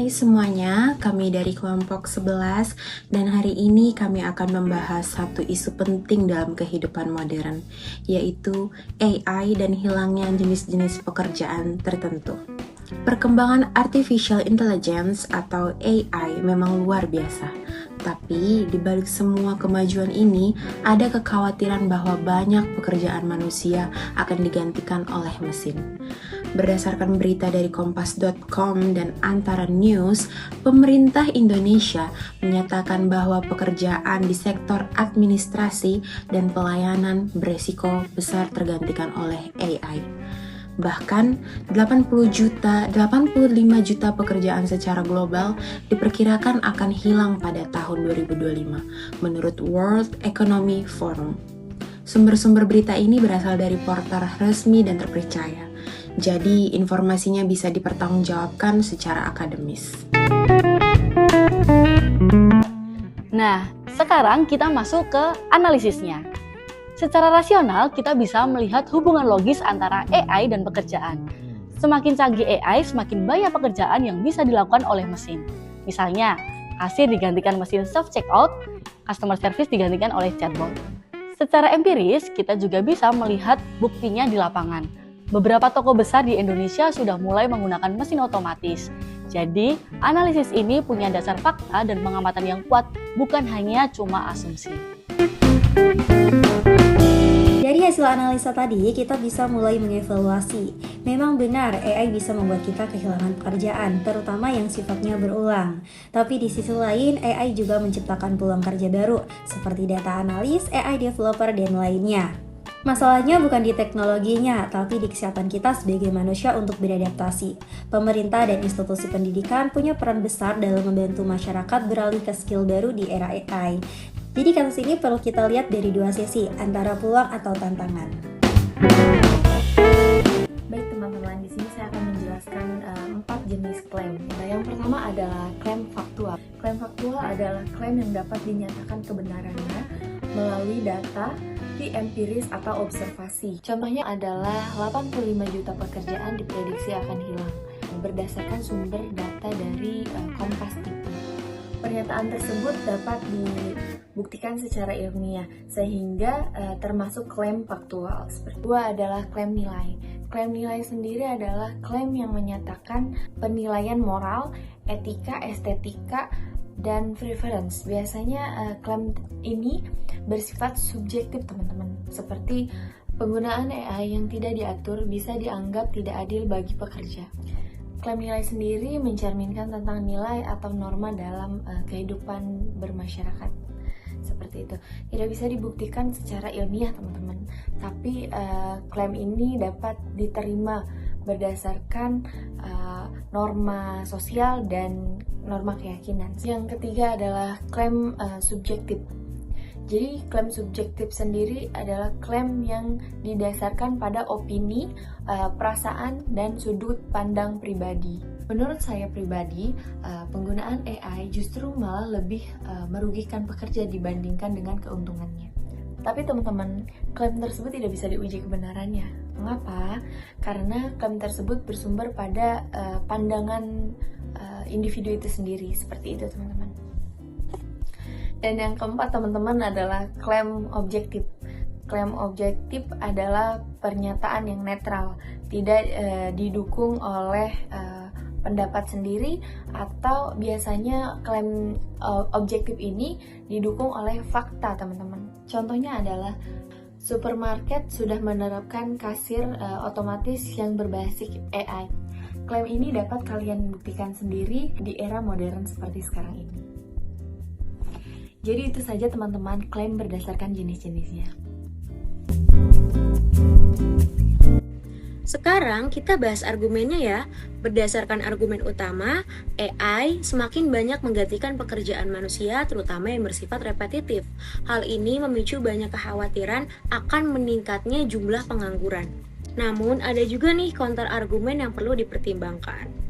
Hai semuanya, kami dari kelompok 11 dan hari ini kami akan membahas satu isu penting dalam kehidupan modern, yaitu AI dan hilangnya jenis-jenis pekerjaan tertentu. Perkembangan artificial intelligence atau AI memang luar biasa. Tapi di balik semua kemajuan ini, ada kekhawatiran bahwa banyak pekerjaan manusia akan digantikan oleh mesin. Berdasarkan berita dari kompas.com dan Antara News, pemerintah Indonesia menyatakan bahwa pekerjaan di sektor administrasi dan pelayanan beresiko besar tergantikan oleh AI. Bahkan 85 juta pekerjaan secara global diperkirakan akan hilang pada tahun 2025 menurut World Economic Forum. Sumber-sumber berita ini berasal dari portal resmi dan terpercaya. Jadi informasinya bisa dipertanggungjawabkan secara akademis. Nah, sekarang kita masuk ke analisisnya. Secara rasional, kita bisa melihat hubungan logis antara AI dan pekerjaan. Semakin canggih AI, semakin banyak pekerjaan yang bisa dilakukan oleh mesin. Misalnya, kasir digantikan mesin self-checkout, customer service digantikan oleh chatbot. Secara empiris, kita juga bisa melihat buktinya di lapangan. Beberapa toko besar di Indonesia sudah mulai menggunakan mesin otomatis. Jadi, analisis ini punya dasar fakta dan pengamatan yang kuat, bukan hanya cuma asumsi. Dari hasil analisa tadi, kita bisa mulai mengevaluasi. Memang benar AI bisa membuat kita kehilangan pekerjaan, terutama yang sifatnya berulang. Tapi di sisi lain, AI juga menciptakan peluang kerja baru, seperti data analis, AI developer, dan lainnya. Masalahnya bukan di teknologinya, tapi di kesiapan kita sebagai manusia untuk beradaptasi. Pemerintah dan institusi pendidikan punya peran besar dalam membantu masyarakat beralih ke skill baru di era AI. Jadi kasus ini perlu kita lihat dari dua sisi, antara peluang atau tantangan. Baik teman-teman, di sini saya akan menjelaskan 4 jenis klaim. Nah, yang pertama adalah klaim faktual. Klaim faktual adalah klaim yang dapat dinyatakan kebenarannya melalui data empiris atau observasi. Contohnya adalah 85 juta pekerjaan diprediksi akan hilang berdasarkan sumber data dari Kompas TV. Pernyataan tersebut dapat dibuktikan secara ilmiah sehingga termasuk klaim faktual. Kedua adalah klaim nilai. Klaim nilai sendiri adalah klaim yang menyatakan penilaian moral, etika, estetika, dan preference. Biasanya klaim ini bersifat subjektif teman-teman, seperti penggunaan AI yang tidak diatur bisa dianggap tidak adil bagi pekerja. Klaim nilai sendiri mencerminkan tentang nilai atau norma dalam kehidupan bermasyarakat. Seperti itu. Tidak bisa dibuktikan secara ilmiah teman-teman, tapi klaim ini dapat diterima berdasarkan norma sosial dan norma keyakinan. Yang ketiga adalah klaim subjektif. Jadi klaim subjektif sendiri adalah klaim yang didasarkan pada opini, perasaan, dan sudut pandang pribadi. Menurut saya pribadi, penggunaan AI justru malah lebih merugikan pekerja dibandingkan dengan keuntungannya. Tapi teman-teman, klaim tersebut tidak bisa diuji kebenarannya. Mengapa? Karena klaim tersebut bersumber pada pandangan individu itu sendiri. Seperti itu teman-teman. Dan yang keempat teman-teman adalah klaim objektif. Klaim objektif adalah pernyataan yang netral, tidak didukung oleh pendapat sendiri, atau biasanya klaim objektif ini didukung oleh fakta teman-teman. Contohnya adalah supermarket sudah menerapkan kasir otomatis yang berbasis AI. Klaim ini dapat kalian buktikan sendiri di era modern seperti sekarang ini. Jadi itu saja teman-teman, klaim berdasarkan jenis-jenisnya. Sekarang kita bahas argumennya ya. Berdasarkan argumen utama, AI semakin banyak menggantikan pekerjaan manusia, terutama yang bersifat repetitif. Hal ini memicu banyak kekhawatiran akan meningkatnya jumlah pengangguran. Namun ada juga nih counter argumen yang perlu dipertimbangkan.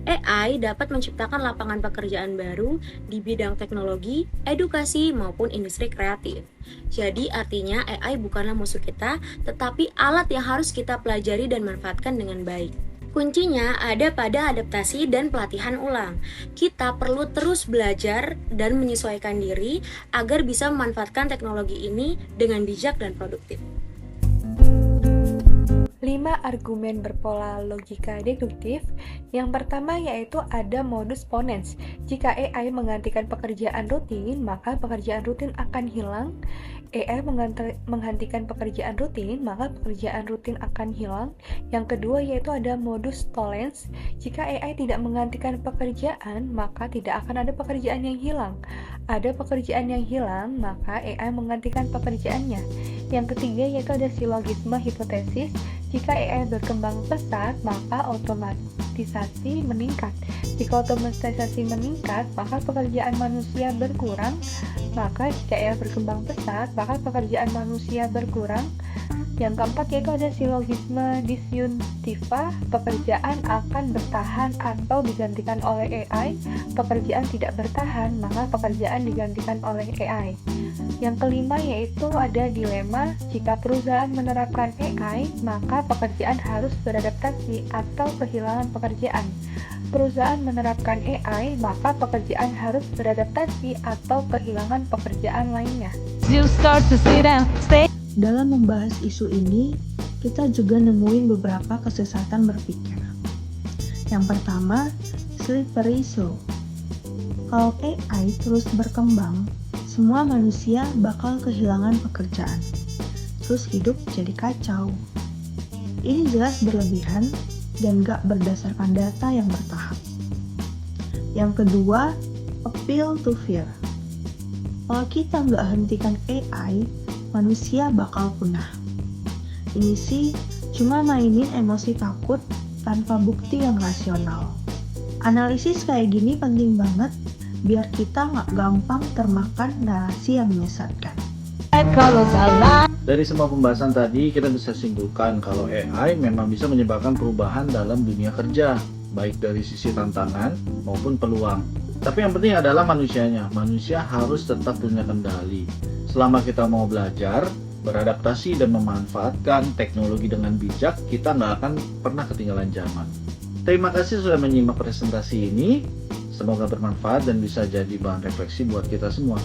AI dapat menciptakan lapangan pekerjaan baru di bidang teknologi, edukasi, maupun industri kreatif. Jadi artinya AI bukanlah musuh kita, tetapi alat yang harus kita pelajari dan manfaatkan dengan baik. Kuncinya ada pada adaptasi dan pelatihan ulang. Kita perlu terus belajar dan menyesuaikan diri agar bisa memanfaatkan teknologi ini dengan bijak dan produktif. 5 argumen berpola logika deduktif. Yang pertama yaitu ada modus ponens. Jika AI menggantikan pekerjaan rutin, maka pekerjaan rutin akan hilang. AI menghentikan pekerjaan rutin, maka pekerjaan rutin akan hilang. Yang kedua yaitu ada modus tollens. Jika AI tidak menggantikan pekerjaan, maka tidak akan ada pekerjaan yang hilang. Ada pekerjaan yang hilang, maka AI menggantikan pekerjaannya. Yang ketiga yaitu ada silogisme hipotesis. Jika AI berkembang pesat, maka otomatisasi meningkat. Jika otomatisasi meningkat, maka pekerjaan manusia berkurang. Maka jika AI berkembang pesat, maka pekerjaan manusia berkurang. Yang keempat yaitu ada silogisme disyuntiva. Pekerjaan akan bertahan atau digantikan oleh AI. Pekerjaan tidak bertahan, maka pekerjaan digantikan oleh AI. Yang kelima yaitu ada dilema. Jika perusahaan menerapkan AI, maka pekerjaan harus beradaptasi atau kehilangan pekerjaan. Perusahaan menerapkan AI, maka pekerjaan harus beradaptasi atau kehilangan pekerjaan lainnya. Dalam membahas isu ini, kita juga nemuin beberapa kesesatan berpikir. Yang pertama, slippery slope. Kalau AI terus berkembang, semua manusia bakal kehilangan pekerjaan. Terus hidup jadi kacau. Ini jelas berlebihan dan gak berdasarkan data yang bertahap. Yang kedua, appeal to fear. Kalau kita gak hentikan AI, manusia bakal punah. Ini sih cuma mainin emosi takut tanpa bukti yang rasional. Analisis kayak gini penting banget biar kita nggak gampang termakan narasi yang menyesatkan. Dari semua pembahasan tadi, kita bisa simpulkan kalau AI memang bisa menyebabkan perubahan dalam dunia kerja, baik dari sisi tantangan maupun peluang. Tapi yang penting adalah manusianya. Manusia harus tetap punya kendali. Selama kita mau belajar, beradaptasi, dan memanfaatkan teknologi dengan bijak, kita nggak akan pernah ketinggalan zaman. Terima kasih sudah menyimak presentasi ini. Semoga bermanfaat dan bisa jadi bahan refleksi buat kita semua.